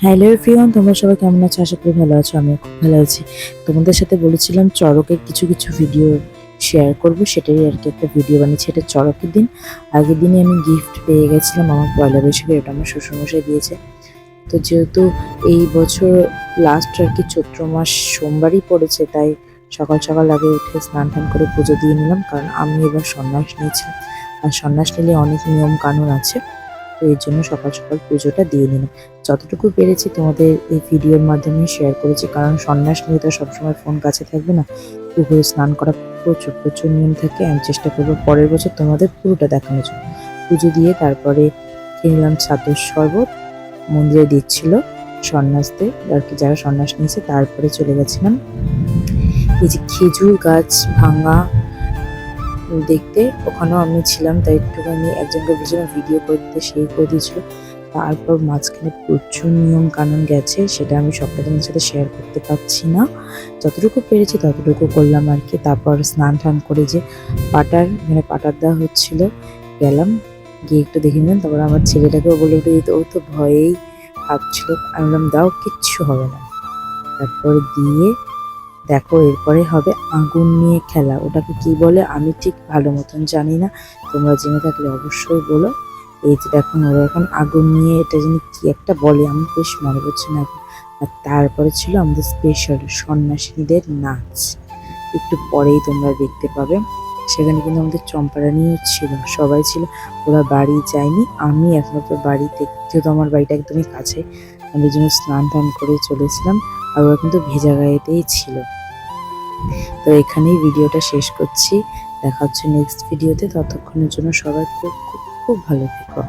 Hello everyone, তোমরা সবাই কেমন আছো? আশা করি ভালো আছো। আমিও খুব ভালো আছি। তোমাদের সাথে বলেছিলাম চড়কের কিছু কিছু ভিডিও শেয়ার করব, সেটারই আর কি একটা ভিডিও বানিয়েছি। এটা চড়কের দিন, আগের দিনই আমি গিফট পেয়ে গেছিলাম আমার পয়লা বৈশাখে। এটা আমার শ্বশুরমশাই দিয়েছে। তো যেহেতু এই বছর লাস্ট আর কি চৈত্র মাস সোমবারই পড়েছে, তাই সকাল সকাল আগে উঠে স্নান টান করে পুজো দিয়ে নিলাম, কারণ আমি এবার সন্ন্যাস নিয়েছিলাম। আর সন্ন্যাস নিলে অনেক নিয়ম কানুন আছে, তো এর জন্য সকাল সকাল পুজোটা দিয়ে নিলাম। যতটুকু পেরেছি তোমাদের এই ভিডিওর মাধ্যমে শেয়ার করেছি, কারণ সন্ন্যাস নিয়ে তো সবসময় ফোন কাছে থাকবে না। পুকুরে স্নান করা প্রচুর প্রচুর নিয়ম থাকে। আমি চেষ্টা করবো পরের বছর তোমাদের পুরোটা দেখানোর জন্য। পুজো দিয়ে তারপরে খেয়ে নিলাম ছাতুর শরবত। মন্দিরে দিচ্ছিল সন্ন্যাসদের আর কি, যারা সন্ন্যাস নিয়েছে। তারপরে চলে গেছিলাম এই যে খেজুর গাছ ভাঙা দেখতে, ওখানেও আমি ছিলাম। তাই একটুখানি একজনকে বলছিলাম ভিডিও করে দিতে, সেই করে দিয়েছিল। তারপর মাঝখানে প্রচুর নিয়ম কানুন গেছে, সেটা আমি সবটা তোমার সাথে শেয়ার করতে পারছি না। যতটুকু পেরেছি ততটুকু করলাম আর কি। তারপর স্নান টান করে যে পাটার দেওয়া হচ্ছিল, গেলাম, গিয়ে একটু দেখে নিলাম। তারপর আমার ছেলেটাকেও বলে উঠে দিতে, ও তো ভয়েই ভাবছিল। আমি বললাম দাও, কিচ্ছু হবে না। তারপর দিয়ে দেখো, এরপরে হবে আগুন নিয়ে খেলা। ওটাকে কি বলে আমি ঠিক ভালো মতন জানি না, তোমরা জেনে থাকলে অবশ্যই বলো। এই যে দেখো, ওরা এখন আগুন নিয়ে এটা জানি কি একটা বলে, আমি বেশ মনে পড়ছে না এখন। আর তারপরে ছিল আমাদের স্পেশাল সন্ন্যাসীদের নাচ, একটু পরেই তোমরা দেখতে পাবে। সেখানে কিন্তু আমাদের চম্পারানিও ছিল, সবাই ছিল। ওরা বাড়ি যায়নি, আমি একমাত্র বাড়িতে, যেহেতু আমার বাড়িটা একদমই কাছে, আমি এই জন্য স্নান টান করে চলেছিলাম। আর ওরা কিন্তু ভেজা গায়েতেই ছিল। তো এখানেই ভিডিওটা শেষ করছি। দেখা হচ্ছে নেক্সট ভিডিওতে। ততক্ষণের জন্য সবাই খুব খুব খুব ভালো থেকো।